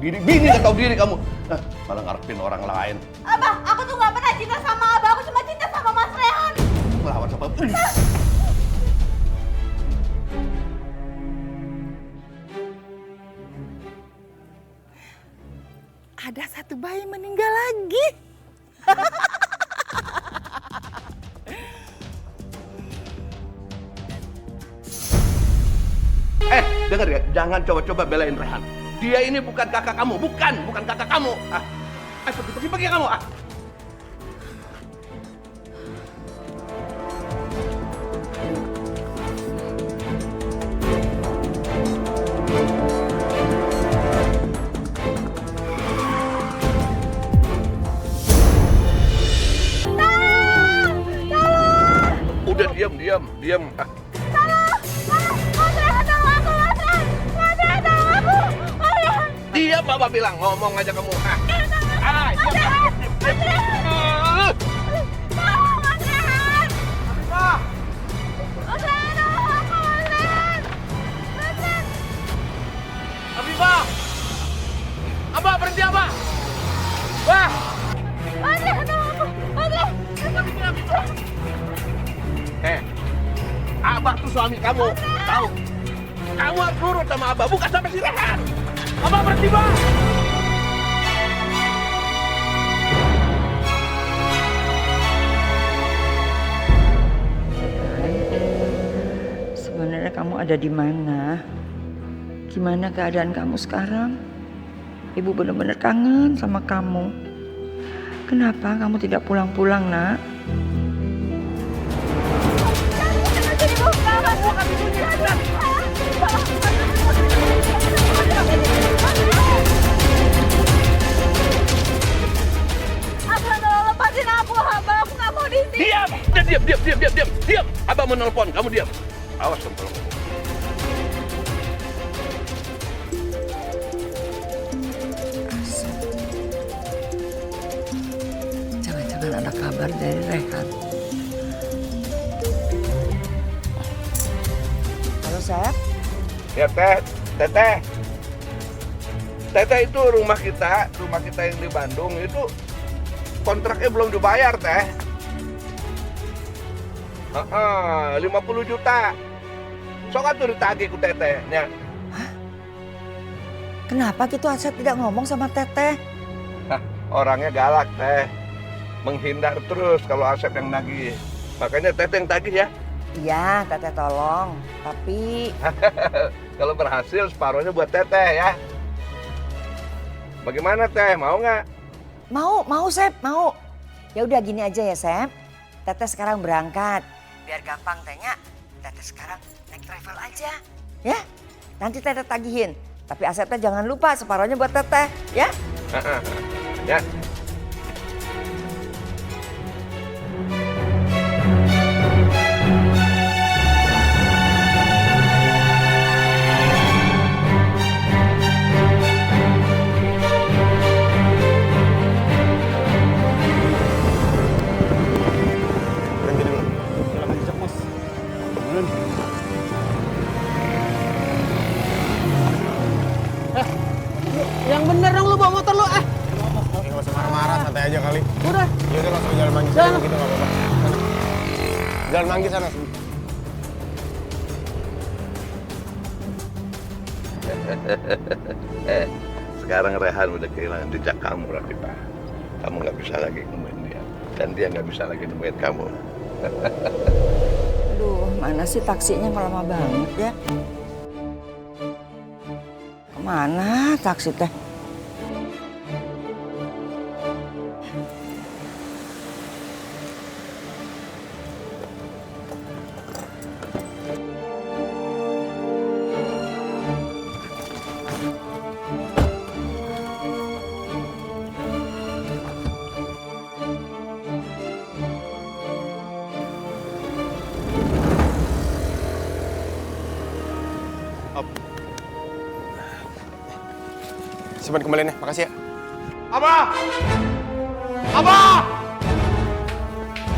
diri, bini nggak tahu diri kamu. Malah ngarepin orang lain. Abah, aku tuh nggak pernah cinta sama Abah, aku cuma cinta sama Mas Rehan. Melawan sama Ada satu bayi meninggal lagi. Dengar ya, jangan coba-coba belain Rehan. Dia ini bukan kakak kamu, bukan kakak kamu. Pergi kamu. Udah diam. Diam, Bapak bilang, ngomong aja kamu. Abibah! Abah, berhenti Abah! Wah! Abah tuh suami kamu, tahu? Kamu harus nurut sama Abah, bukan sama si Rehan. Abah berhenti, Bang! Sebenarnya kamu ada di mana? Gimana keadaan kamu sekarang? Ibu benar-benar kangen sama kamu. Kenapa kamu tidak pulang-pulang, Nak? Lepasin aku, Abah. Aku nggak mau di sini. Diam. Abah mau nelpon, kamu diam. Awas kamu kalau ngomong. Jangan-jangan ada kabar dari Rehan. Halo, Sep. Ya, Teteh. Teteh itu rumah kita yang di Bandung itu kontraknya belum dibayar, Teh. 50 juta. Sok atuh ditagih ku Teteh nya. Kenapa gitu Asep tidak ngomong sama Teteh? Orangnya galak, Teh. Menghindar terus kalau Asep yang nagih. Makanya Teteh yang tagih ya. Iya, Teteh tolong. Tapi kalau berhasil separuhnya buat Teteh ya. Bagaimana, Teh? Mau nggak? mau Sep, mau. Ya udah gini aja ya, Sep. Teteh sekarang berangkat. Biar gampang Tehnya, Teteh sekarang naik travel aja. Ya? Nanti Teteh tagihin. Tapi Asep teh jangan lupa separuhnya buat Teteh, ya? Ya. Yang bener dong lu bawa motor lu Nggak usah marah-marah, santai aja kali. Udah. Ya udah langsung jalan manggis Jalan. gitu nggak apa-apa. Sana. Jalan manggis sana. Sekarang Rehan udah kehilangan jejak kamu, Rafifah. Kamu nggak bisa lagi nemuin dia. Dan dia nggak bisa lagi nemuin kamu. Aduh, mana sih taksinya kok lama banget ya? Kemana taksi teh? Simpan kembaliannya, makasih ya. Abah! Abah!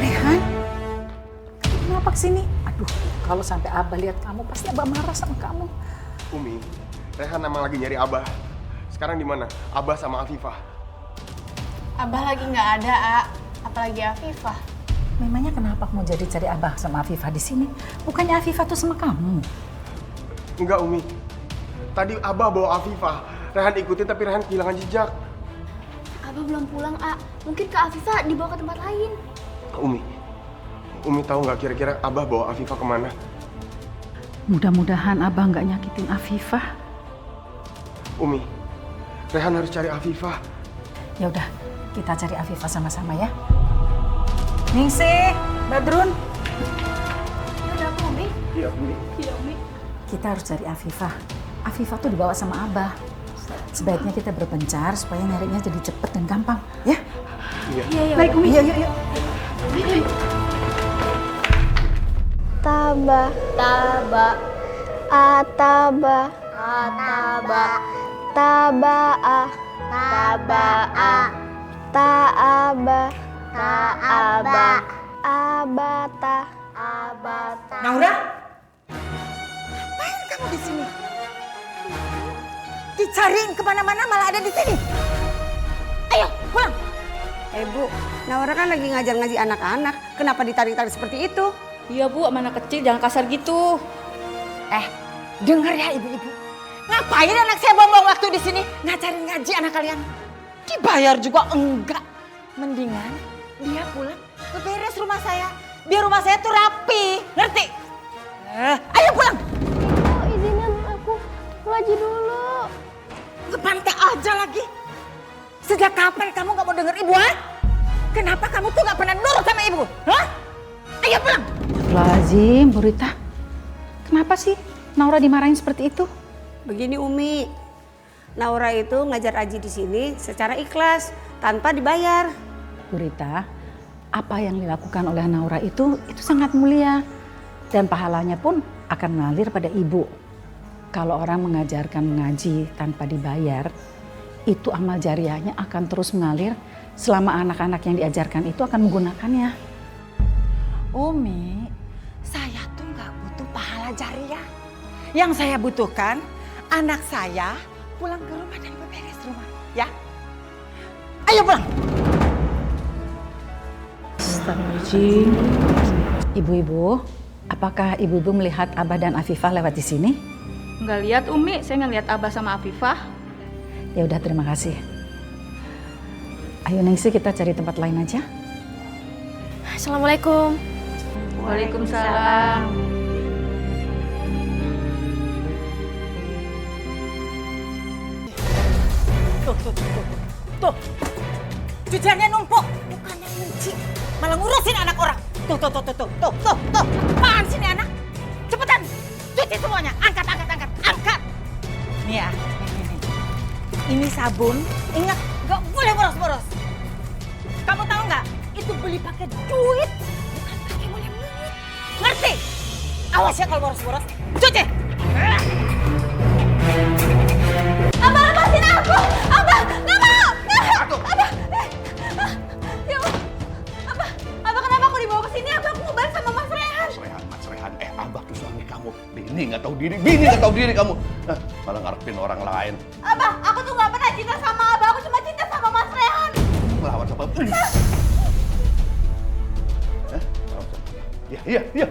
Rehan, kenapa kesini? Aduh, kalau sampai Abah lihat kamu, pasti Abah marah sama kamu. Umi, Rehan emang lagi nyari Abah. sekarang di mana? Abah sama Afifah. Abah lagi nggak ada, A. Apalagi Afifah. Memangnya kenapa mau jadi cari Abah sama Afifah di sini? Bukannya Afifah tuh sama kamu. Enggak, Umi. Tadi Abah bawa Afifah. Rehan ikutin tapi Rehan kehilangan jejak. Abah belum pulang, A. Mungkin Kak Afifah dibawa ke tempat lain. Umi tahu nggak kira-kira Abah bawa Afifah kemana? Mudah-mudahan Abah nggak nyakitin Afifah. Umi, Rehan harus cari Afifah. Ya udah, kita cari Afifah sama-sama ya. Ningsih, Badrun. Ya udah, aku, Umi. Iya, Umi. Iya, Umi. Kita harus cari Afifah. Afifah tuh dibawa sama Abah. Sebaiknya kita berpencar supaya nyarinya jadi cepet dan gampang, ya? Iya. Iya, Baik, Umi. Yuk, yuk, yuk. Taba, taba, ataba, ataba, taba'a, taba'a, ta'aba, ta'aba, abata, abata. Naura? Ngapain kamu di sini? Dicariin kemana-mana malah ada di sini. Ayo, pulang. Bu, Naura kan lagi ngajar ngaji anak-anak. Kenapa ditarik-tarik seperti itu? Iya, Bu. Sama anak kecil jangan kasar gitu. Dengar ya ibu-ibu. Ngapain anak saya buang-buang waktu di sini ngajarin ngaji anak kalian? Dibayar juga enggak. Mendingan dia pulang beberes rumah saya. Biar rumah saya tuh rapi, ngerti? Ayo pulang. Oh, izinin aku ngaji dulu. Ngebantai aja lagi. Sejak kapan kamu gak mau denger ibu, ha? Kenapa kamu tuh gak pernah nurut sama ibu? Hah? Ayo pulang. Lazim, Bu Rita. Kenapa sih Naura dimarahin seperti itu? Begini Umi, Naura itu ngajar aji di sini secara ikhlas, tanpa dibayar. Bu Rita, apa yang dilakukan oleh Naura itu sangat mulia. Dan pahalanya pun akan mengalir pada ibu. Kalau orang mengajarkan mengaji tanpa dibayar, itu amal jariahnya akan terus mengalir selama anak-anak yang diajarkan itu akan menggunakannya. Umi, saya tuh gak butuh pahala jariah. Yang saya butuhkan, anak saya pulang ke rumah dan beberes rumah, ya? Ayo pulang. Astagfirullahaladzim. Ibu-ibu, apakah ibu-ibu melihat Abah dan Afifah lewat di sini? Nggak lihat, Umi. Saya nggak lihat Abah sama Afifah. Ya udah, terima kasih. Ayo Ningsih, kita cari tempat lain aja. Assalamualaikum. Waalaikumsalam. Tuh, cuciannya numpuk. Bukannya nyuci, malah ngurusin anak orang. Tuh. Apaan sih ini anak? Cepetan, cuci semuanya. Angkat. Nih ya, nih. Ini sabun, ingat gak boleh boros-boros. Kamu tahu nggak? Itu beli pakai duit, bukan pakai mulai-mulai. Ngerti? Awas ya kalau boros-boros. Cuci. Abah, lepasin aku! Abah, nggak mau! Abah! Ya Allah. Abah, kenapa aku dibawa ke sini? Abah, aku mau balik sama Mas Rehan. Mas Rehan, Abah tuh suami kamu. Bini nggak tahu diri kamu. Malah ngarepin orang lain. Abah, aku tuh nggak pernah cinta sama Abah. Aku cuma cinta sama Mas Rehan. Melawan sama iblis. Iya.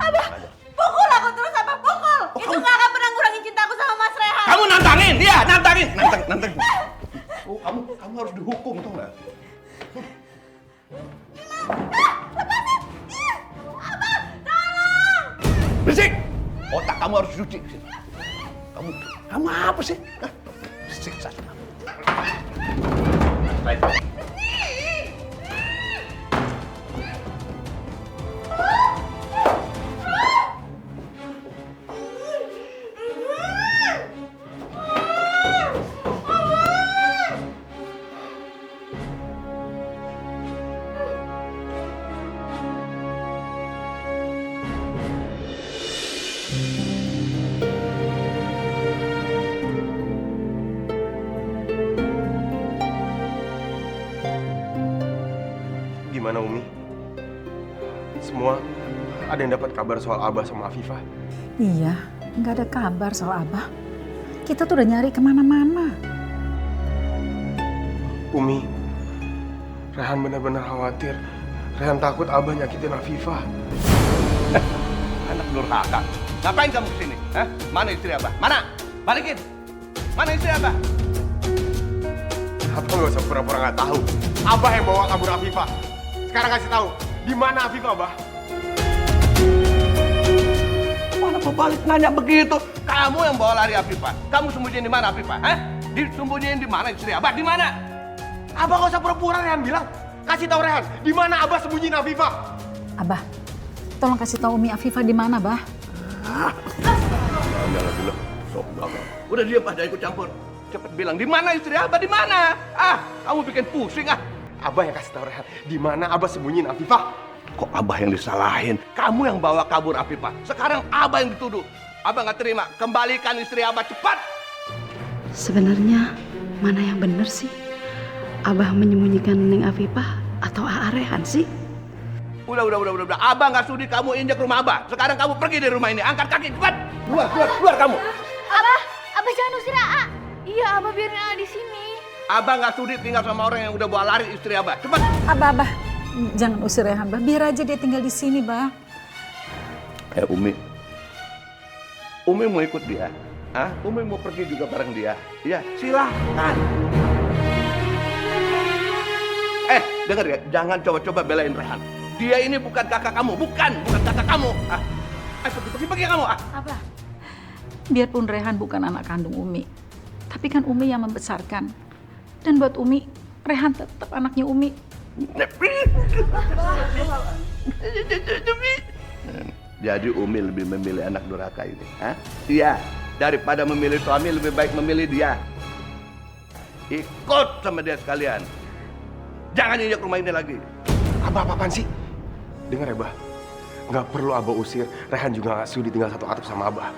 Abah, pukul aku terus, Abah, pukul. Itu nggak akan pernah ngurangin cintaku sama Mas Rehan. Kamu nantangin dia, nantang. Oh, kamu harus dihukum tuh nggak? Berisik! Otak kamu harus dicuci. Kamu apa sih? Siksa. Baik. Gimana Umi? Semua ada yang dapat kabar soal Abah sama Afifah? Iya, nggak ada kabar soal Abah. Kita tuh udah nyari kemana-mana. Umi, Rehan benar-benar khawatir. Rehan takut Abah nyakitin Afifah. Anak durhaka. Ngapain kamu kesini? Hah? Mana istri Abah? Mana? Balikin. Mana istri Abah? Abah nggak usah pura-pura nggak tahu. Abah yang bawa kabur Afifah. Sekarang kasih tahu, di mana Afifah, Abah? Mana balik nanya begitu? Kamu yang bawa lari Afifah. Kamu sembunyiin di mana Afifah? Hah? Disembunyiin di mana istri Abah? Di mana? Abah nggak usah pura-pura, Rehan bilang. Kasih tahu Rehan, di mana Abah sembunyiin Afifah? Abah, tolong kasih tahu Umi Afifah di mana, Bah. Udah diam, jangan ikut campur. Cepet bilang, di mana istri Abah? Di mana? Kamu bikin pusing Abah yang kasih tahu Rehan, di mana Abah sembunyiin Afifah? Kok Abah yang disalahin? Kamu yang bawa kabur Afifah. Sekarang Abah yang dituduh. Abah nggak terima. Kembalikan istri Abah cepat. Sebenarnya mana yang benar sih? Abah menyembunyikan Neng Afifah atau Aa Rehan sih? Udah. Abah nggak sudi kamu injak rumah Abah. Sekarang kamu pergi dari rumah ini. Angkat kaki cepat. Keluar kamu. Abah jangan usir Aa. Iya, Abah biarin Aa di sini. Abah nggak sudi tinggal sama orang yang udah bawa lari istri Abah. Cepat. Abah, jangan usir Rehan, Bah. Biar aja dia tinggal di sini, Bah. Umi. Umi mau ikut dia. Umi mau pergi juga bareng dia. Ya, silahkan. Dengar ya, jangan coba-coba belain Rehan. Dia ini bukan kakak kamu, bukan kakak kamu. Pergi kamu. Abah, biarpun Rehan bukan anak kandung Umi, tapi kan Umi yang membesarkan. Dan buat Umi, Rehan tetap anaknya Umi. Jadi Umi lebih memilih anak durhaka ini. Iya, daripada memilih suami lebih baik memilih dia. Ikut sama dia sekalian. Jangan injak rumah ini lagi. Abah apaan sih? Dengar ya, Bah. Nggak perlu Abah usir. Rehan juga nggak sudi tinggal satu atap sama Abah.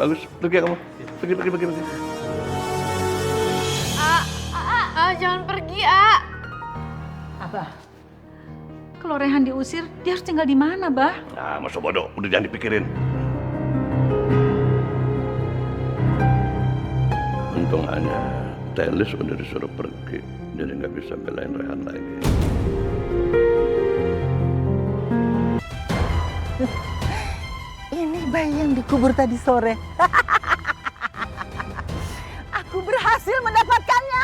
Bagus, pergi kamu. Pergi. Jangan pergi, Abah, kalau Rehan diusir, dia harus tinggal di mana, Bah? Masa bodoh, udah jangan dipikirin. Untung aja Telis udah disuruh pergi, jadi nggak bisa belain Rehan lagi. Ini bayi yang dikubur tadi sore. Aku berhasil mendapatkannya.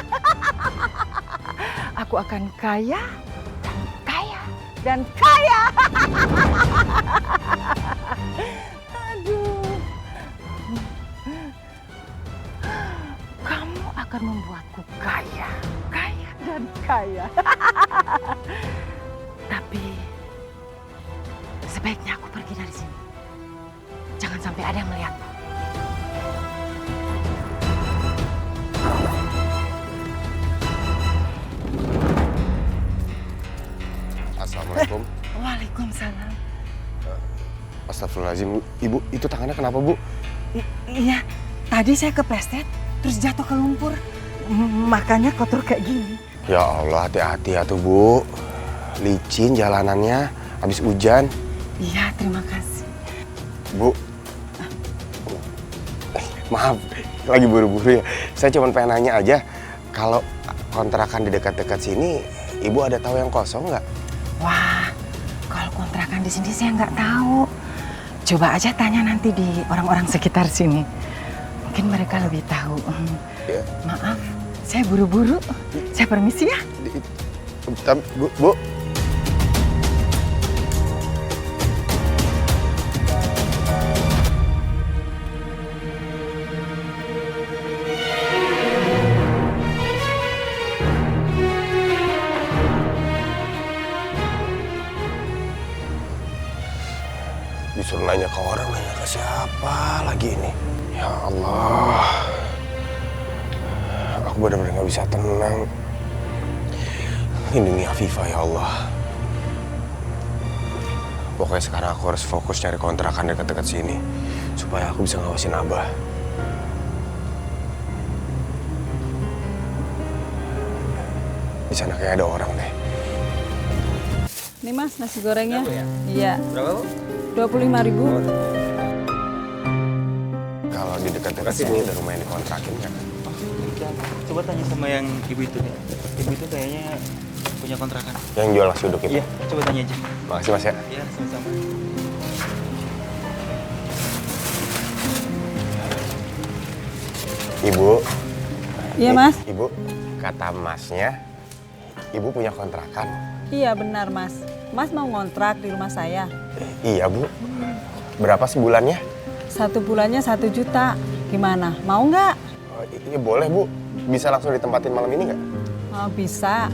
Aku akan kaya dan kaya. Aduh. Kamu akan membuatku kaya dan kaya. Tapi sebaiknya aku pergi dari sini. Jangan sampai ada yang melihatku. Assalamualaikum. Waalaikumsalam. Astagfirullahaladzim, Ibu, itu tangannya kenapa, Bu? Iya, tadi saya kepleset, terus jatuh ke lumpur. Makanya kotor kayak gini. Ya Allah, hati-hati ya tuh, Bu. Licin jalanannya, habis hujan. Iya, terima kasih. Bu, maaf, lagi buru-buru ya. Saya cuma pengen nanya aja, kalau kontrakan di dekat-dekat sini, Ibu ada tahu yang kosong nggak? Wah, kalau kontrakan di sini saya nggak tahu. Coba aja tanya nanti di orang-orang sekitar sini. Mungkin mereka lebih tahu. Ya. Maaf, saya buru-buru. Saya permisi ya. Bu. Disuruh nanya ke orang, nanya ke siapa lagi ini? Ya Allah, aku benar-benar nggak bisa tenang. Lindungi Afifah ya Allah. Pokoknya sekarang aku harus fokus cari kontrakan dekat-dekat sini supaya aku bisa ngawasin Abah. Di sana kayak ada orang deh. Nih Mas, nasi gorengnya. Iya. Berapa, Bu? 25.000. Kalau di dekat-dekat sini ada rumah yang dikontrakin nggak? Coba tanya sama yang ibu itu nih. Ibu itu kayaknya punya kontrakan. Yang jual nasi uduk itu? Iya, coba tanya aja. Makasih Mas ya. Iya, sama-sama. Ibu. Iya Mas. Ibu, kata Masnya, Ibu punya kontrakan. Iya benar Mas. Mas mau ngontrak di rumah saya. Iya Bu. Berapa sebulannya? 1 bulannya 1 juta. Gimana? Mau nggak? Oh, iya boleh Bu. Bisa langsung ditempatin malam ini nggak? Oh, bisa.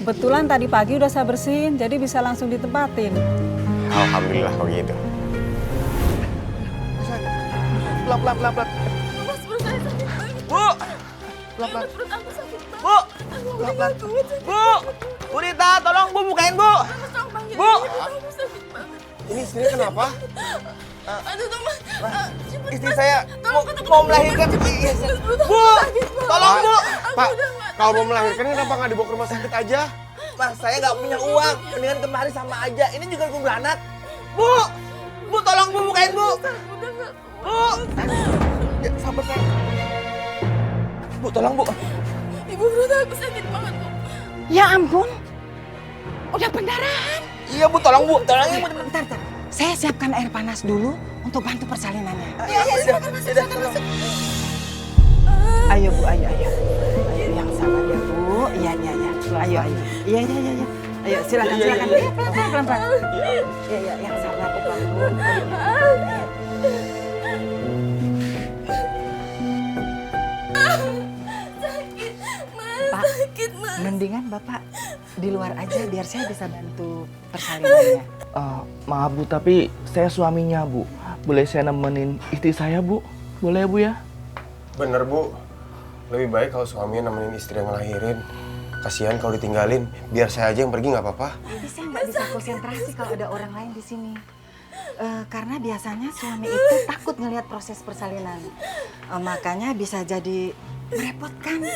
Kebetulan tadi pagi udah saya bersihin, jadi bisa langsung ditempatin. Alhamdulillah kalau gitu. Pelan. Mas, perut saya sakit banget. Bu! Pelan. Perut aku sakit banget. Bu! Pelan. Bu! Bu Rita, tolong Bu bukain Bu! Mas, tolong panggil. Bu! Aku sakit banget. Ini istrinya kenapa? Aduh, Mas. Cepet, Istri Mas. saya Tolong ketemu mau melahirkan. Mas. Iya, Perut aku Bu! sakit banget. Tolong Bu! Pak, kalau mau melahirkan kenapa nggak dibawa ke rumah sakit aja? Mas, saya nggak punya uang. Mendingan kemari sama aja. Ini juga kuntilanak. Bu! Bu, tolong Bu bukain Bu! Udah nggak. Bu! Ya, sabar saya. Bu, tolong Bu. Ibu, perut aku sakit banget, Bu. Ya ampun, udah pendarahan. Iya Bu, tolong Bu. Tolongin Bu. Bentar. Saya siapkan air panas dulu untuk bantu persalinannya. Iya, silakan masuk. Ayo Bu, ayo. Ayo yang sabar ya Bu. Iya. Ayo. Iya. Ayo silakan. Iya, pelan-pelan. Iya, yang sabar pelan Bu. Sakit, Mas. Pak, Sakit, Mas. mendingan Bapak di luar aja biar saya bisa bantu persalinannya. Maaf Bu, tapi saya suaminya Bu. Boleh saya nemenin istri saya Bu? Boleh Bu ya? Bener Bu. Lebih baik kalau suaminya nemenin istri yang ngelahirin. Kasihan kalau ditinggalin. Biar saya aja yang pergi nggak apa-apa. Tapi saya nggak bisa konsentrasi kalau ada orang lain di sini. Karena biasanya suami itu takut ngelihat proses persalinan. Makanya bisa jadi merepotkan.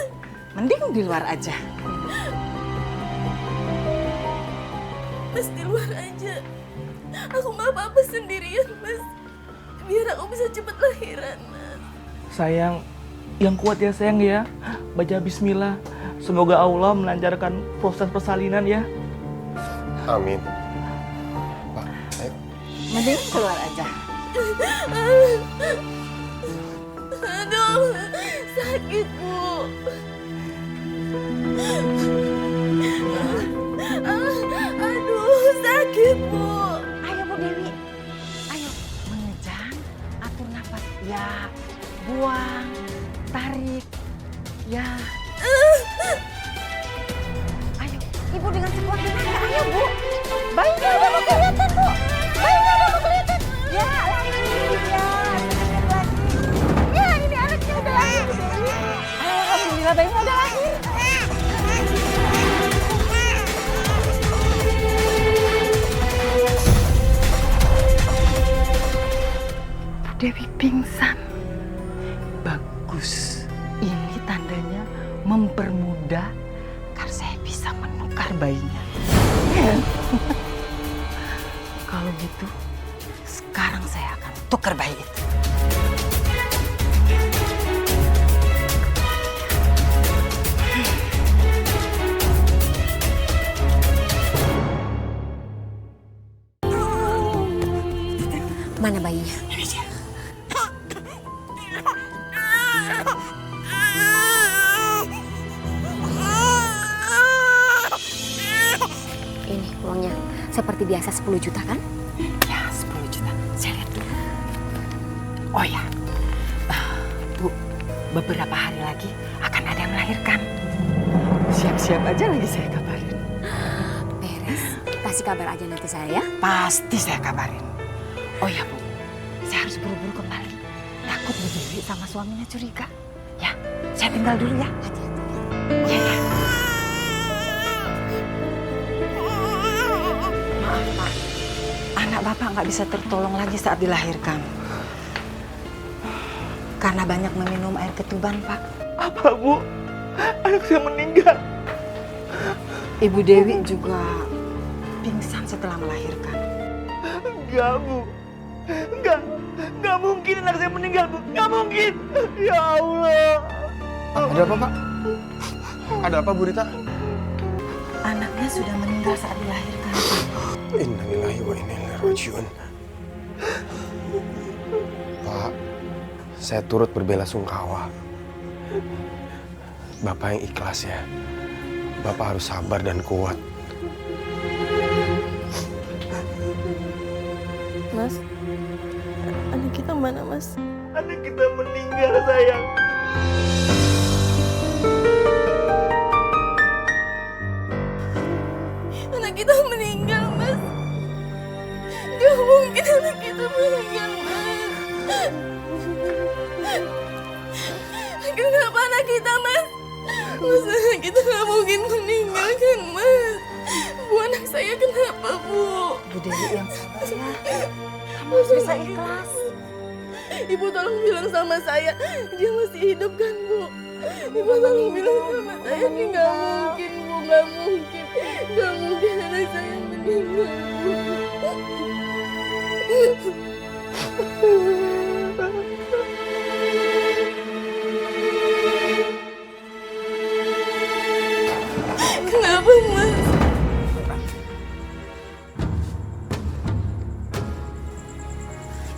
Mending di luar aja. Mas, di luar aja. Aku nggak apa-apa sendirian, Mas. Biar aku bisa cepat lahiran, Mas. Sayang, yang kuat ya sayang ya. Baca bismillah. Semoga Allah melancarkan proses persalinan ya. Amin. Pak, ayo. Mending keluar aja. Aduh, sakit, Bu. Aduh, sakit, Bu. Ayo Bu Dewi. Ayo. Mengejang, atur nafas. Ya, buang, tarik. Ya. Ayo, Ibu dengan sekuat tenaga. Ayo Bu. Bayinya udah mau kelihatan Bu. Bayinya udah mau kelihatan. Ya, lagi. Ya, sedikit lagi. Ya, ini anaknya udah lahir Bu Dewi. Alhamdulillah bayinya udah lahir. Dewi pingsan. Bagus. Ini tandanya mempermudah agar saya bisa menukar bayinya. Kalau gitu, sekarang saya akan tukar bayi itu. Mana bayinya? Ini uangnya. Seperti biasa 10 juta kan? Ya, 10 juta. Saya lihat dulu. Oh ya, Bu, beberapa hari lagi akan ada yang melahirkan. Siap-siap aja lagi saya kabarin. Beres. Kasih kabar aja nanti saya ya. Pasti saya kabarin. Oh ya Bu, saya harus buru-buru kembali. Takut Bu Dewi sama suaminya curiga. Ya, saya tinggal dulu ya. Hati-hati. Ya. Maaf Pak, anak Bapak nggak bisa tertolong lagi saat dilahirkan. Karena banyak meminum air ketuban Pak. Apa Bu? Anak saya meninggal. Ibu Dewi juga pingsan setelah melahirkan. Enggak Bu. Nggak mungkin anak saya meninggal, Bu. Nggak mungkin. Ya Allah. Ada apa, Pak? Ada apa, Bu Rita? Anaknya sudah meninggal saat dilahirkan. Innalillahi wa inna ilaihi rajiun. Pak, saya turut berbelasungkawa. Bapak yang ikhlas ya. Bapak harus sabar dan kuat. Mas, anak kita mana, Mas? Anak kita meninggal, sayang. Anak kita meninggal, Mas. Gak mungkin anak kita meninggal, Mas. Kenapa anak kita, Mas? Mas, anak kita gak mungkin meninggal kan, Mas? Bu, anak saya kenapa, Bu? Bu Dewi yang sabar ya. Kamu harus bisa ikhlas. Ibu tolong bilang sama saya, dia masih hidup kan, Bu? Ibu tolong bilang sama saya, ini gak mungkin, Bu, gak mungkin. Gak mungkin anak saya meninggal, Bu. Kenapa, Mas?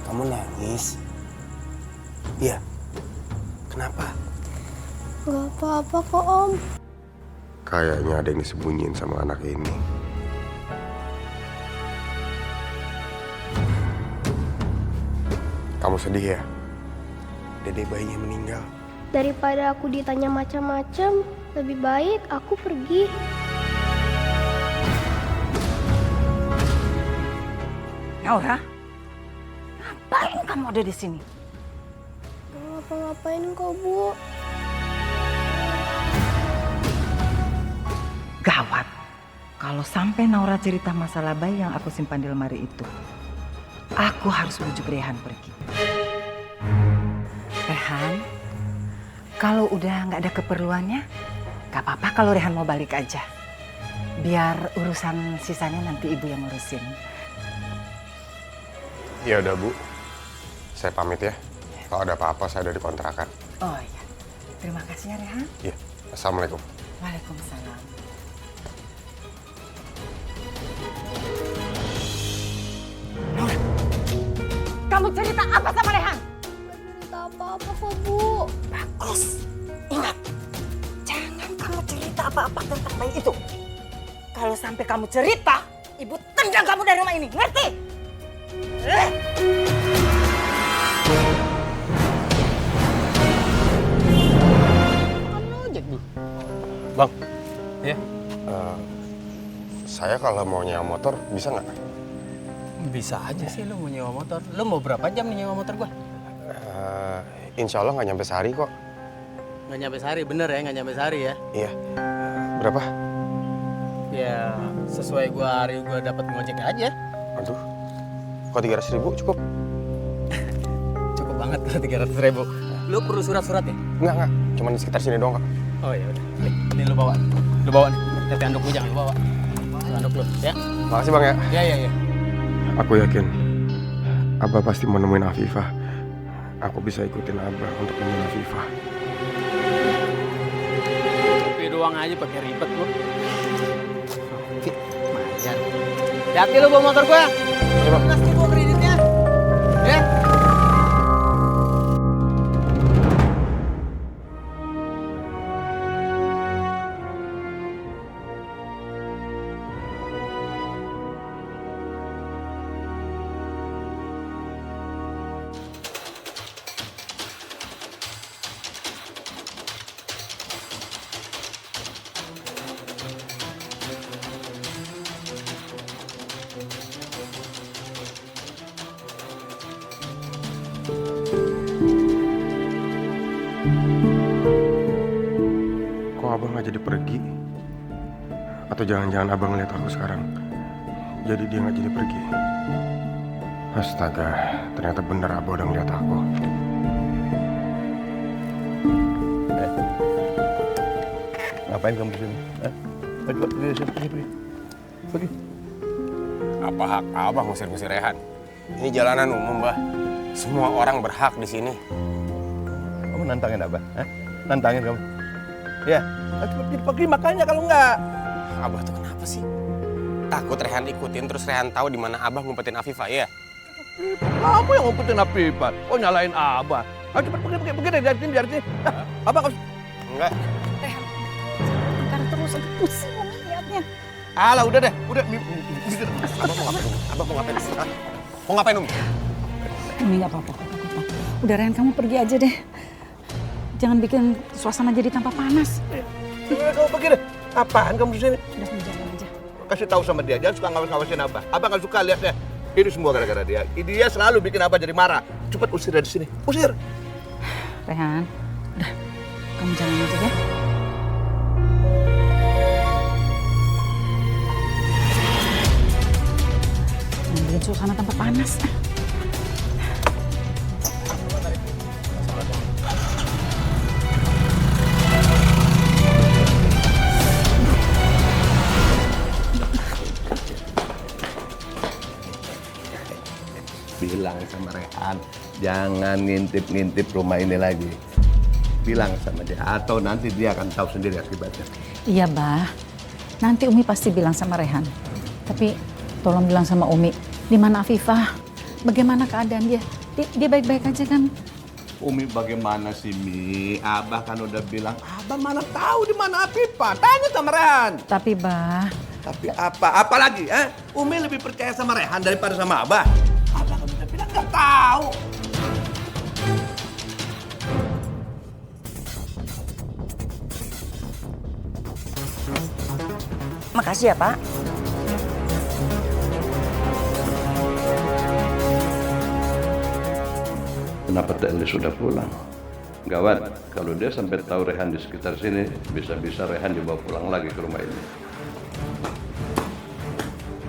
Kamu nangis? Iya. Kenapa? Gak apa-apa kok, Om. Kayaknya ada yang disembunyiin sama anak ini. Kamu sedih ya? Dede bayinya meninggal. Daripada aku ditanya macam-macam, lebih baik aku pergi. Naura, ngapain kamu ada di sini? Gak ngapa-ngapain kok, Bu. Gawat. Kalau sampai Naura cerita masalah bayi yang aku simpan di lemari itu, aku harus bujuk Rehan pergi. Rehan, kalau udah nggak ada keperluannya, nggak apa-apa kalau Rehan mau balik aja. Biar urusan sisanya nanti ibu yang ngurusin. Ya udah Bu, saya pamit ya. Kalau ada apa-apa saya ada di kontrakan. Oh iya, terima kasih ya Rehan. Iya, assalamualaikum. Waalaikumsalam. Naura, kamu cerita apa sama Rehan? Gak apa-apa kok, Bu. Bagus. Ingat, jangan kamu cerita apa-apa tentang bayi itu. Kalau sampai kamu cerita, ibu tendang kamu dari rumah ini, ngerti? Bang, Ya, saya kalau mau nyewa motor bisa nggak? bisa aja sih lu mau nyewa motor. Lu mau berapa jam nih nyewa motor gua? Insya Allah nggak nyampe sehari kok. Nggak nyampe sehari, bener ya? Nggak nyampe sehari ya? Iya. Berapa? Ya, sesuai gua hari gua dapat ngojek aja. Aduh, kok 300.000 cukup? Cukup banget kalau 300.000. Lu perlu surat-surat ya? Enggak. Cuma di sekitar sini doang kok. Oh ya udah. Ini lu bawa. Lu bawa nih. Tapi anduk lu jangan lu bawa. Anduk lu, ya. Makasih Bang ya. Ya. Aku yakin Abah pasti mau nemuin Afifah. Aku bisa ikutin Abah untuk nemuin Afifah. Tapi doang aja pakai ribet lu. Majan. Hati lu bawa motor gua. Iya, Bang. Lunas nih gua kreditnya. Ya. Kok Abang nggak jadi pergi? Atau jangan-jangan Abang ngeliat aku sekarang, jadi dia nggak jadi pergi? Astaga, ternyata bener Abah udah ngeliat aku. Ngapain kamu di sini? Pergi. Apa hak Abang ngusir-ngusir Rehan? Ini jalanan umum, Mbah. Semua orang berhak di sini. Kamu nantangin Abah? Hah? Nantangin kamu? Ya, cepet pergi makanya kalau enggak. Abah tuh kenapa sih? Takut Rehan ikutin terus Rehan tahu di mana Abah ngumpetin Afifah ya? Kamu yang ngumpetin Afifah. Oh nyalain Abah. Ayo cepet pergi dari sini. Abah kamu... Enggak. Rehan, jangan terus, aku pusing Umi liatnya. Alah udah deh, udah. Abah mau ngapain? Hah? Mau ngapain Umi nggak apa-apa. Udah Rehan, kamu pergi aja deh. Jangan bikin suasana jadi tambah panas. Kamu pergi deh. Apaan kamu di sini? Udah kamu jalan aja. Kasih tahu sama dia, jangan suka ngawas-ngawasin Abah. Abah nggak suka lihat deh. Ini semua gara-gara dia. Dia selalu bikin Abah jadi marah. Cepet usir dari sini. Usir. Rehan, udah kamu jalan aja ya. Jangan bikin suasana tambah panas. Bilang sama Rehan, jangan ngintip-ngintip rumah ini lagi. Bilang sama dia, atau nanti dia akan tahu sendiri akibatnya. Iya, Bah. Nanti Umi pasti bilang sama Rehan. Tapi tolong bilang sama Umi, di mana Afifah? Bagaimana keadaan dia? Dia baik-baik aja kan? Umi bagaimana sih, Mi? Abah kan udah bilang, Abah mana tahu di mana Afifah? Tanya sama Rehan. Tapi, Bah. Tapi apa? Apa lagi? Umi lebih percaya sama Rehan daripada sama Abah. Abah kan udah bilang nggak tahu. Makasih ya, Pak. Kenapa Teh Elis sudah pulang? Gawat, kalau dia sampai tahu Rehan di sekitar sini, bisa-bisa Rehan dibawa pulang lagi ke rumah ini.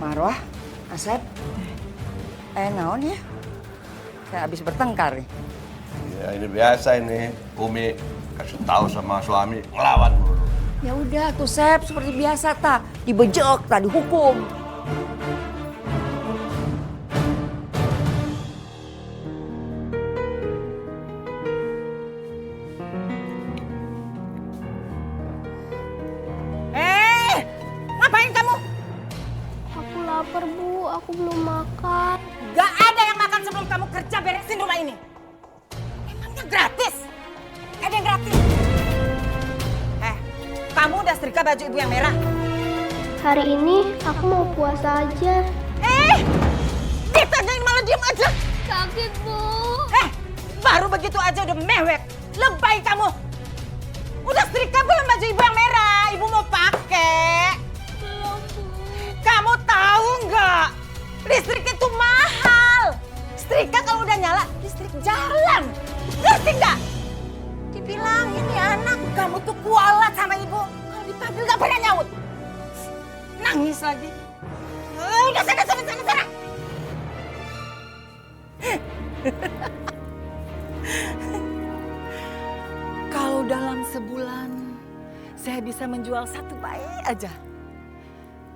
Marwah, Asep, naon ya? Kayak habis bertengkar nih. Ya ini biasa ini. Umi kasih tahu sama suami ngelawan dulu. Ya udah tuh Sep, seperti biasa tak dibejek, tak dihukum. Ngapain kamu? Aku lapar, Bu. Aku belum makan. Gak ada yang makan sebelum kamu kerja beresin rumah ini. Emangnya gratis? Gak ada yang gratis. Kamu udah setrika baju ibu yang merah? Hari ini aku mau puasa aja. Ditanyain malah diem aja. Sakit, Bu. Baru begitu aja udah mewek. Lebay kamu. Udah setrika belum baju ibu yang merah? Ibu mau pakai. Belum, Bu. Kamu tahu nggak? Listrik itu mahal. Setrika kalau udah nyala, listrik jalan. Ngerti nggak? Dibilangin nih anak, kamu tuh kualat sama ibu. Kalau dipanggil nggak pernah nyaut. Nangis lagi. Udah sana. Kalau dalam sebulan saya bisa menjual 1 bayi aja,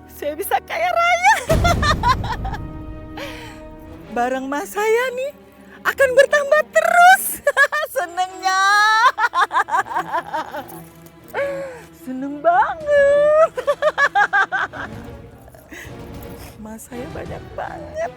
saya bisa kaya raya. Barang mas saya nih akan bertambah terus. Senengnya. Seneng banget. Mas saya banyak banget.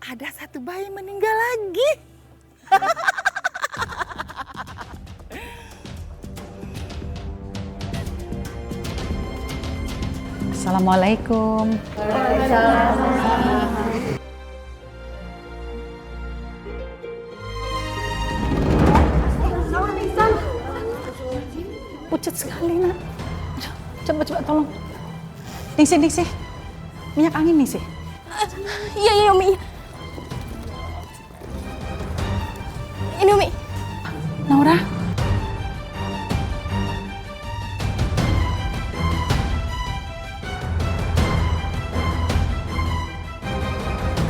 Ada 1 bayi meninggal lagi. Assalamualaikum. Pucat sekali, Nak. Coba tolong. Ningsih. Minyak angin nih sih. Iya, Umi. Ini Umi. Naura?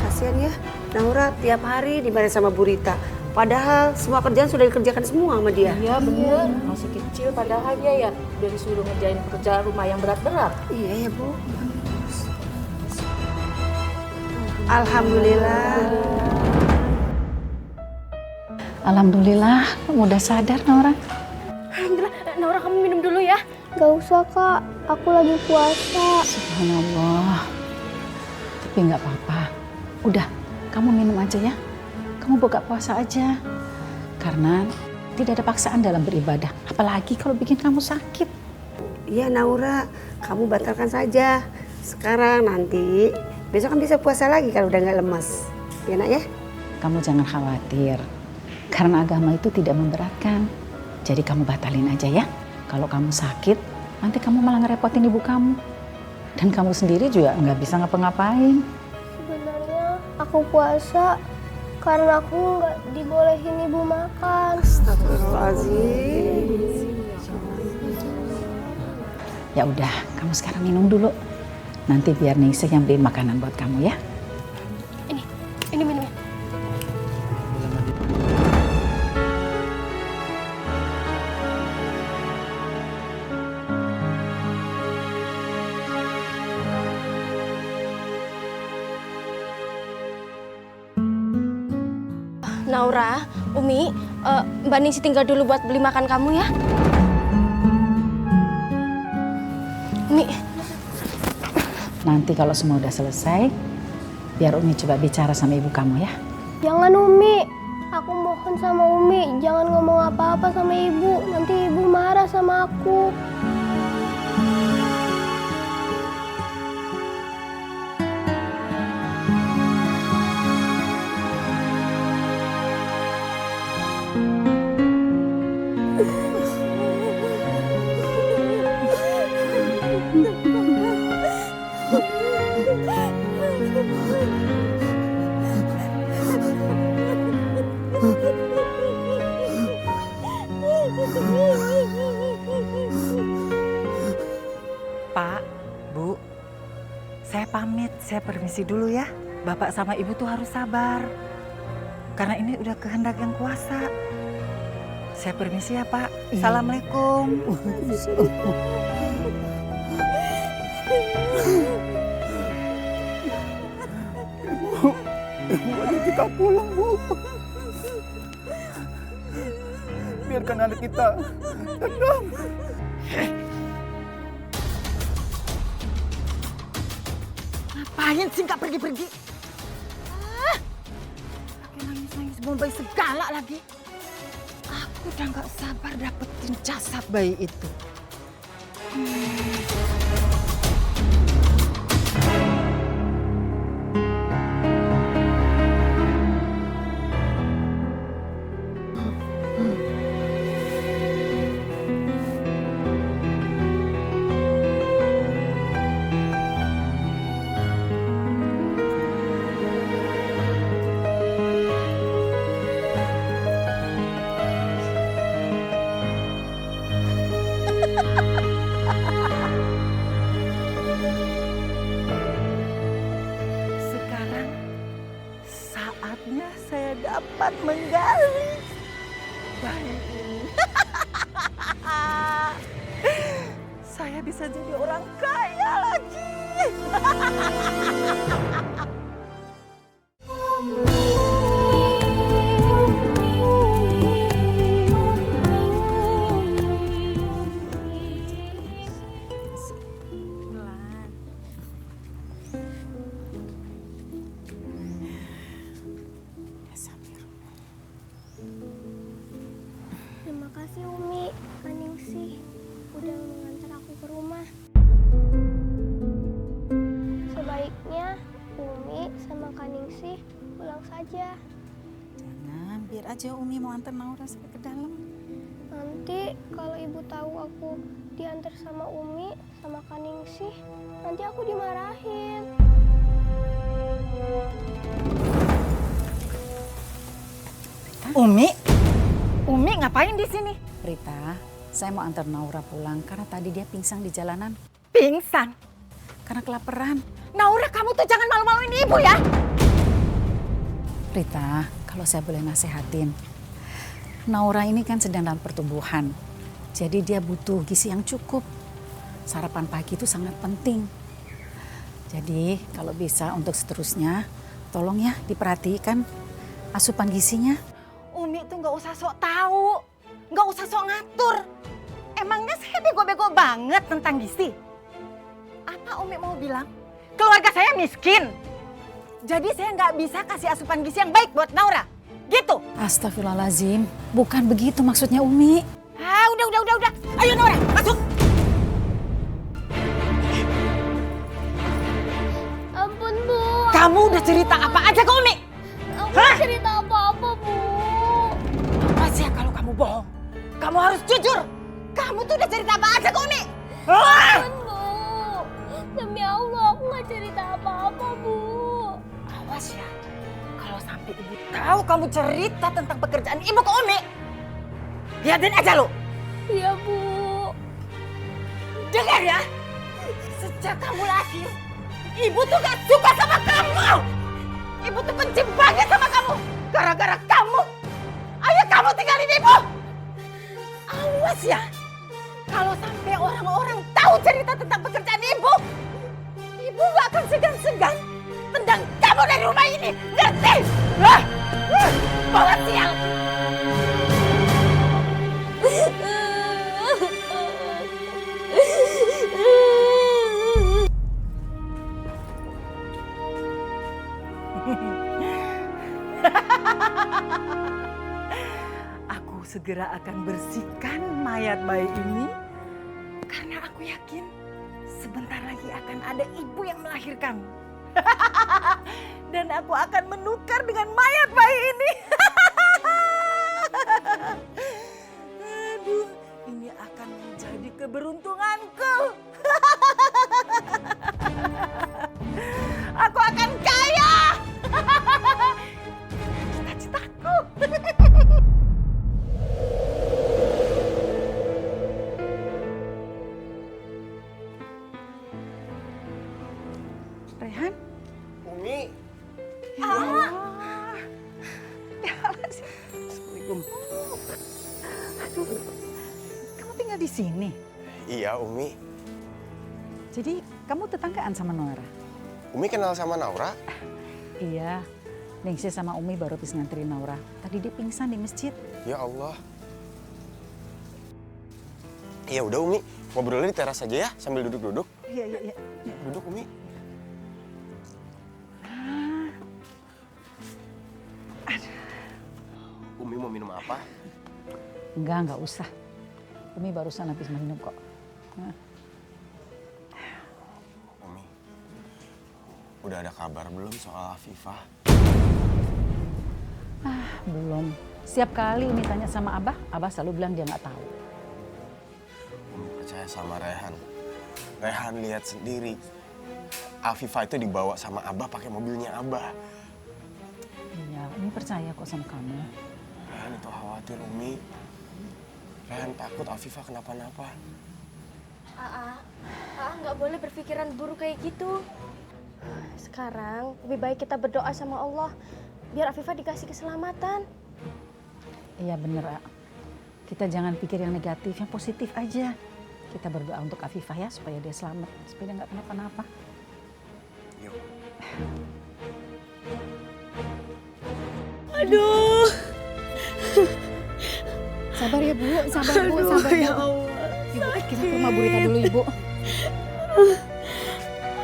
Kasihan ya, Naura tiap hari dimarahin sama Bu Rita. Padahal semua kerjaan sudah dikerjakan semua sama dia. Iya bener, masih kecil padahal dia ya udah disuruh ngerjain pekerjaan rumah yang berat-berat. Iya ya Bu. Alhamdulillah. Alhamdulillah, kamu udah sadar, Naura. Alhamdulillah, Naura kamu minum dulu ya. Gak usah Kak, aku lagi puasa. Subhanallah. Tapi nggak apa-apa. Udah, kamu minum aja ya. Kamu buka puasa aja. Karena tidak ada paksaan dalam beribadah. Apalagi kalau bikin kamu sakit. Iya Naura, kamu batalkan saja. Sekarang nanti, besok kan bisa puasa lagi kalau udah nggak lemas. Ya nak ya? Kamu jangan khawatir. Karena agama itu tidak memberatkan. Jadi kamu batalin aja ya. Kalau kamu sakit, nanti kamu malah ngerepotin ibu kamu. Dan kamu sendiri juga nggak bisa ngapa-ngapain. Sebenarnya aku puasa karena aku nggak dibolehin ibu makan. Astagfirullahaladzim. Ya udah, kamu sekarang minum dulu. Nanti biar Ningsih yang beliin makanan buat kamu ya. Ini minumnya. Naura, Umi, Mbak Ningsih tinggal dulu buat beli makan kamu ya. Umi. Nanti kalau semua udah selesai, biar Umi coba bicara sama ibu kamu ya. Jangan Umi, aku mohon sama Umi, jangan ngomong apa-apa sama ibu, nanti ibu marah sama aku. Pak, Bu, saya pamit, saya permisi dulu ya. Bapak sama Ibu tuh harus sabar. Karena ini udah kehendak yang kuasa. Saya permisi ya Pak. Assalamualaikum. Bu, ayo kita pulang, Bu. Biarkan anak kita tenang. Ngapain sih nggak pergi-pergi? Pakai nangis-nangis bombay segala lagi. Aku udah nggak sabar dapetin jasad bayi itu. Sekarang saatnya saya dapat menggali bayi ini. Saya bisa jadi orang kaya lagi. Terima kasih Umi, Kak Ningsih udah mengantar aku ke rumah. Sebaiknya Umi sama Kak Ningsih pulang saja. Jangan, biar aja Umi mau antar Naura sampai ke dalam. Nanti kalau ibu tahu aku diantar sama Umi sama Kak Ningsih, nanti aku dimarahin. Umi, ngapain di sini? Rita, saya mau antar Naura pulang karena tadi dia pingsan di jalanan. Pingsan? Karena kelaparan. Naura, kamu tuh jangan malu-maluin ibu ya. Rita, kalau saya boleh nasehatin, Naura ini kan sedang dalam pertumbuhan. Jadi dia butuh gizi yang cukup. Sarapan pagi itu sangat penting. Jadi kalau bisa untuk seterusnya, tolong ya diperhatikan asupan gizinya. Umi tuh nggak usah sok tahu, nggak usah sok ngatur. Emangnya saya bego-bego banget tentang gizi? Apa Umi mau bilang? Keluarga saya miskin. Jadi saya nggak bisa kasih asupan gizi yang baik buat Naura. Gitu. Astagfirullahaladzim, bukan begitu maksudnya Umi. Ah, udah. Ayo Naura, masuk. Ampun, Bu. Kamu udah cerita apa aja ke Umi? Aku nggak cerita apa-apa, Bu. Awas ya kalau kamu bohong. Kamu harus jujur. Kamu tuh udah cerita apa aja ke Umi? Ampun, Bu. Demi Allah, aku nggak cerita apa-apa, Bu. Awas ya. Kalau sampai ibu tahu kamu cerita tentang pekerjaan ibu ke Umi, lihatin aja lo. Iya, Bu. Dengar ya, sejak kamu lahir, ibu tuh gak suka sama kamu. Ibu tuh benci banget sama kamu. Gara-gara kamu, ayah kamu tinggalin ibu. Awas ya, kalau sampai orang-orang tahu cerita tentang pekerjaan ibu gak akan segan-segan tendang kamu dari rumah ini. Ngerti? Bawa sial. Aku segera akan bersihkan mayat bayi ini karena aku yakin sebentar lagi akan ada ibu yang melahirkan. Dan aku akan menukar dengan mayat bayi ini. Aduh, ini akan menjadi keberuntunganku. Aku akan kaya. Cita-citaku. Rehan? Umi. Assalamualaikum. Aduh, kamu tinggal di sini? Iya, Umi. Jadi kamu tetanggaan sama Naura? Umi kenal sama Naura? Iya, Ningsih sama Umi baru habis nganterin Naura. Tadi dia pingsan di masjid. Ya Allah. Ya udah Umi, ngobrolnya di teras aja ya sambil duduk-duduk. Iya. Duduk Umi. Umi mau minum apa? Enggak usah. Umi barusan habis minum kok. Nah. Umi, udah ada kabar belum soal Afifah? Belum. Setiap kali Umi tanya sama Abah selalu bilang dia nggak tahu. Umi percaya sama Rehan. Rehan lihat sendiri. Afifah itu dibawa sama Abah pakai mobilnya Abah. Iya, Umi percaya kok sama kamu. Rehan itu khawatir Umi. Rehan takut Afifah kenapa-napa. Aa nggak boleh berpikiran buruk kayak gitu. Sekarang lebih baik kita berdoa sama Allah biar Afifah dikasih keselamatan. Iya bener, A. Kita jangan pikir yang negatif, yang positif aja. Kita berdoa untuk Afifah ya supaya dia selamat, supaya dia nggak kenapa-napa. Yuk. Aduh. Sabar ya Bu, sabar Bu, sabar ya Bu. Allah. Ibu, kita ke rumah Bu Rita dulu Ibu.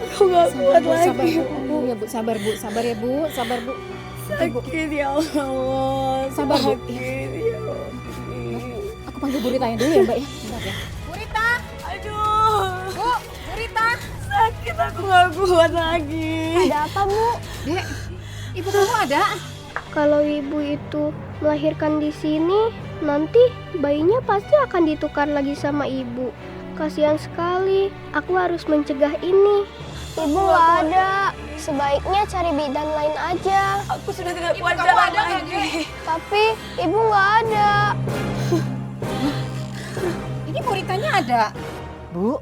Aku nggak kuat lagi. Sabar Bu, ya Bu, sabar Bu, sabar ya Bu, sabar Bu. Sakit ya Allah. Sabar Bu. Sakit ya Allah. Aku panggil Bu Rita dulu ya Mbak ya. Bentar ya. Bu Rita. Aduh. Bu Rita. Sakit, aku nggak kuat lagi. Ada apa Bu? Dek, ibu kamu ada? Kalau ibu itu melahirkan di sini, nanti bayinya pasti akan ditukar lagi sama ibu. Kasihan sekali, aku harus mencegah ini. Ibu nggak ada, sebaiknya cari bidan lain aja. Aku sudah tidak kuat jalan lagi. Tapi ibu nggak ada. Buritanya ada. Bu,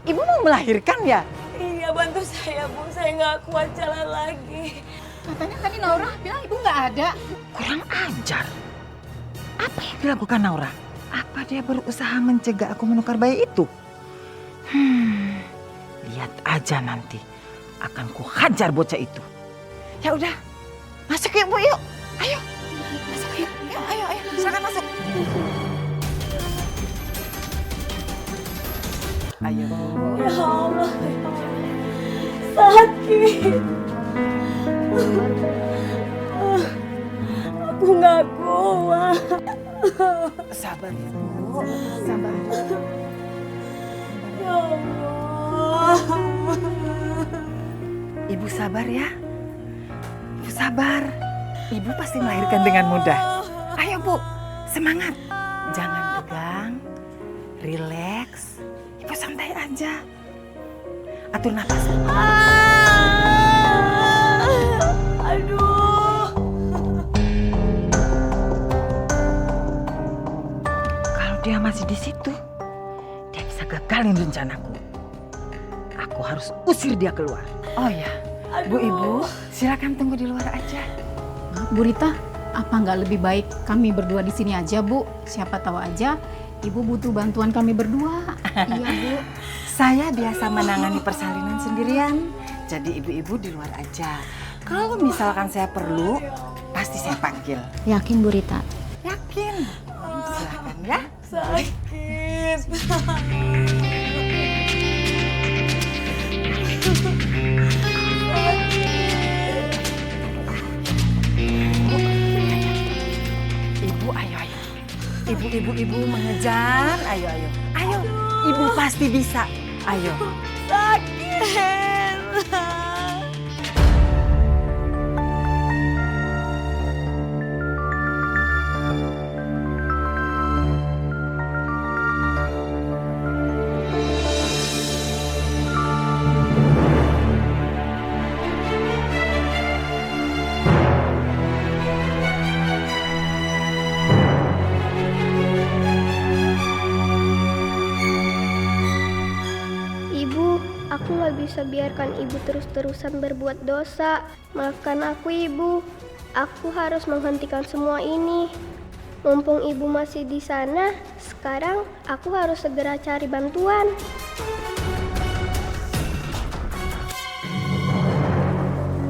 Ibu mau melahirkan ya? Iya, bantu saya, Bu. Saya nggak kuat jalan lagi. Katanya tadi Naura bilang ibu nggak ada. Kurang ajar. Apa yang dilakukan Naura? Apa dia berusaha mencegah aku menukar bayi itu? Lihat aja nanti. Akan ku hajar bocah itu. Ya udah, masuk yuk Bu, yuk. Ayo, masuk yuk. Yuk, ayo, silakan masuk. Ayo. Ya Allah, sakit. Aku nggak kuat. Sabar ya Bu, sabar. Ya Allah. Ibu sabar ya. Ibu sabar. Ibu pasti melahirkan dengan mudah. Ayo Bu, semangat. Jangan tegang, rileks. Ibu santai aja. Atur napas. Aduh. Kalau dia masih di situ, dia bisa gagalin rencanaku. Aku harus usir dia keluar. Oh ya, Bu Ibu, silakan tunggu di luar aja. Maaf Bu Rita, apa nggak lebih baik kami berdua di sini aja Bu? Siapa tahu aja Ibu butuh bantuan kami berdua. Iya Bu. Saya biasa menangani persalinan sendirian, jadi ibu-ibu di luar aja. Kalau misalkan saya perlu, pasti saya panggil. Yakin Bu Rita? Yakin. Silakan ya. Sakit. Ibu, ayo. Ibu mengejar. Ayo. Ayo, Ibu pasti bisa. Ayo. Sakit. Aku gak bisa biarkan ibu terus-terusan berbuat dosa. Maafkan aku ibu. Aku harus menghentikan semua ini. Mumpung ibu masih di sana, sekarang aku harus segera cari bantuan.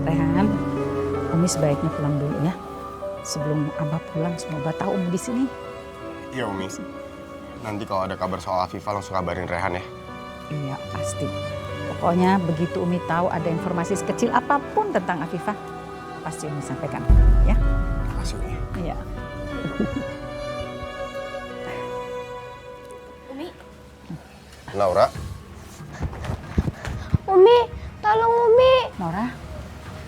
Rehan, Umi sebaiknya pulang dulu ya. Sebelum Abah pulang, semua Abah tahu Umi di sini. Iya Umi. Nanti kalau ada kabar soal Afifah langsung kabarin Rehan ya. Iya pasti. Pokoknya begitu Umi tahu ada informasi sekecil apapun tentang Afifah, pasti Umi sampaikan, ya. Makasih Umi. Iya. Umi. Naura. Umi, tolong Umi. Naura,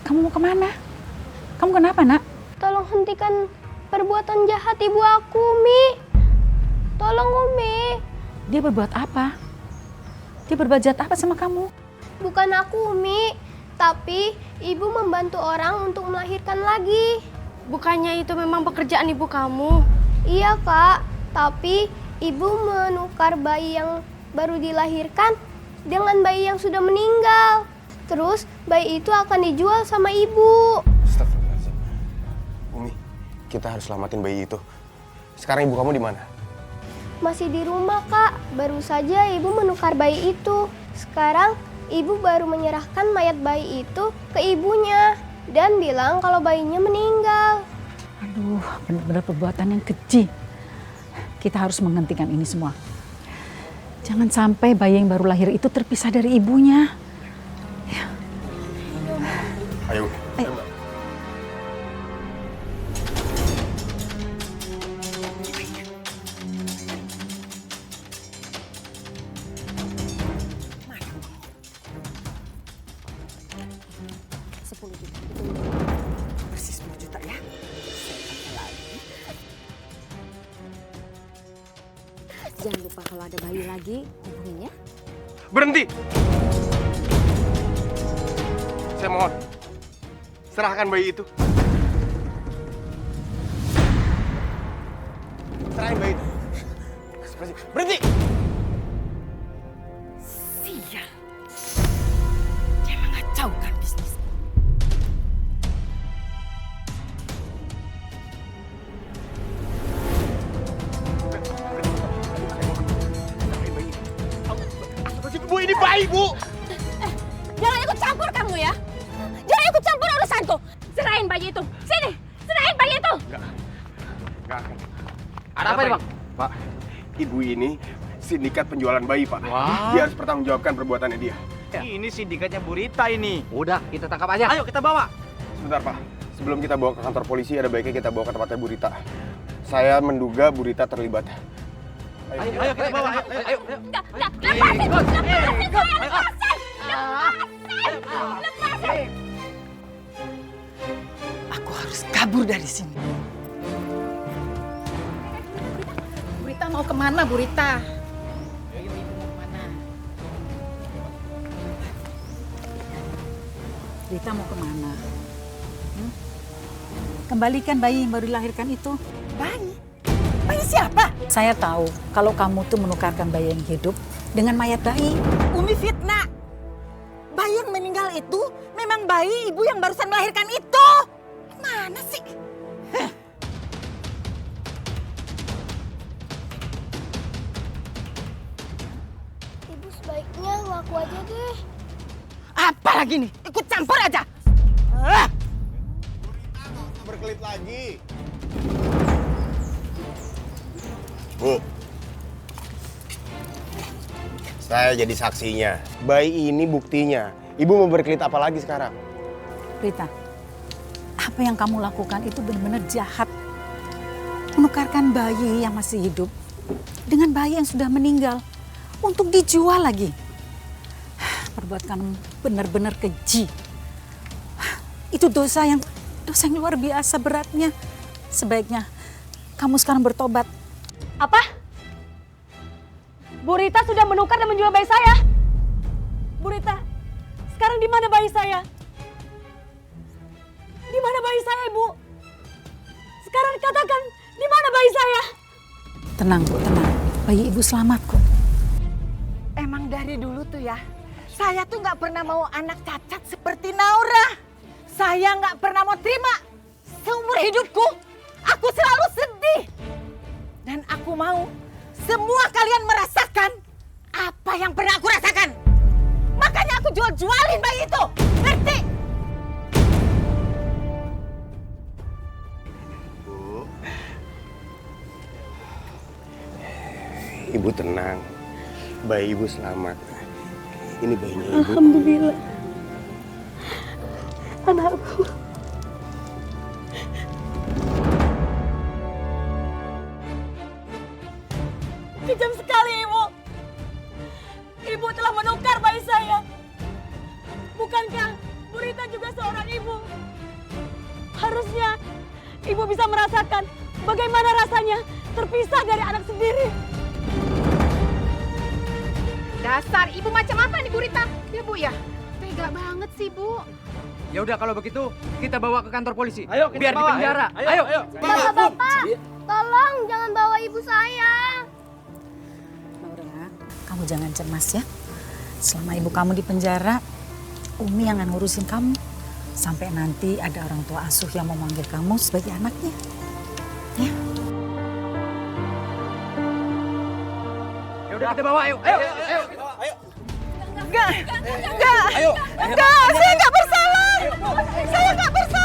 kamu mau kemana? Kamu kenapa nak? Tolong hentikan perbuatan jahat ibu aku, Umi. Tolong Umi. Dia berbuat apa? Dia berbuat jahat apa sama kamu? Bukan aku, Umi. Tapi ibu membantu orang untuk melahirkan lagi. Bukannya itu memang pekerjaan ibu kamu? Iya, Kak. Tapi ibu menukar bayi yang baru dilahirkan dengan bayi yang sudah meninggal. Terus bayi itu akan dijual sama ibu. Astagfirullahaladzim. Umi, kita harus selamatin bayi itu. Sekarang ibu kamu di mana? Masih di rumah, Kak. Baru saja ibu menukar bayi itu. Sekarang ibu baru menyerahkan mayat bayi itu ke ibunya dan bilang kalau bayinya meninggal. Aduh, benar-benar perbuatan yang keji. Kita harus menghentikan ini semua. Jangan sampai bayi yang baru lahir itu terpisah dari ibunya. Ya. Ayo. Ayo. Persis 10 juta ya. Jangan lupa kalau ada bayi lagi, hubungin ya. Berhenti! Saya mohon, serahkan bayi itu. Serahin bayi itu. Berhenti! Sial. Dia mengacaukan bisnis. Bu, ini bayi, Bu! Jangan ikut campur kamu ya. Jangan ikut campur urusanku. Serahin bayi itu. Sini, serahin bayi itu. Enggak akan. Ada apa ini, Bang? Pak, ibu ini sindikat penjualan bayi, Pak. Wah. Dia harus bertanggungjawabkan perbuatannya dia. Ini sindikatnya Bu Rita ini. Udah, kita tangkap aja. Ayo kita bawa. Sebentar, Pak. Sebelum kita bawa ke kantor polisi, ada baiknya kita bawa ke tempatnya Bu Rita. Saya menduga Bu Rita terlibat. Ayo kita bawa. Ayo. Aku harus kabur dari sini. Bu Rita mau kemana, Bu Rita? Ayo, Ibu mau kemana? Rita mau kemana? Kembalikan bayi yang baru dilahirkan itu. Bayi? Bayi siapa? Saya tahu kalau kamu tuh menukarkan bayi yang hidup dengan mayat bayi. Umi fitnah. Bayi yang meninggal itu memang bayi ibu yang barusan melahirkan itu. Mana sih? Ibu sebaiknya ngaku aja deh. Apa lagi nih? Ikut campur aja. Berkelit lagi. Bu, saya jadi saksinya. Bayi ini buktinya. Ibu mau berkelit apa lagi sekarang? Rita, apa yang kamu lakukan itu benar-benar jahat. Menukarkan bayi yang masih hidup dengan bayi yang sudah meninggal untuk dijual lagi. Perbuatan benar-benar keji. Itu dosa yang luar biasa beratnya. Sebaiknya kamu sekarang bertobat. Apa? Bu Rita sudah menukar dan menjual bayi saya. Bu Rita, sekarang di mana bayi saya? Di mana bayi saya, Ibu? Sekarang katakan, di mana bayi saya? Tenang, Bu, tenang. Bayi Ibu selamat kok. Emang dari dulu tuh ya, saya tuh nggak pernah mau anak cacat seperti Naura. Saya nggak pernah mau terima. Seumur hidupku, aku selalu sedih. Dan aku mau semua kalian merasakan apa yang pernah aku rasakan. Makanya aku jual-jualin bayi itu. Ngerti? Bu, Ibu tenang. Bayi Ibu selamat. Ini bayinya Ibu. Alhamdulillah. Anakku. Kejam sekali, Ibu. Ibu telah menukar bayi saya. Bukankah Bu Rita juga seorang ibu? Harusnya Ibu bisa merasakan bagaimana rasanya terpisah dari anak sendiri. Dasar ibu macam apa nih Bu Rita? Ya Bu ya? Tega banget sih Bu. Ya udah kalau begitu kita bawa ke kantor polisi. Ayo, kita biar bawa, di penjara. ayo. Bapak, tolong jangan bawa ibu saya. Naura, kamu jangan cemas ya. Selama ibu kamu di penjara, Umi yang akan ngurusin kamu. Sampai nanti ada orang tua asuh yang mau manggil kamu sebagai anaknya. Ya. Ya udah kita bawa, ayo. Ayo. Enggak, saya nggak bersalah. Saya nggak bersalah.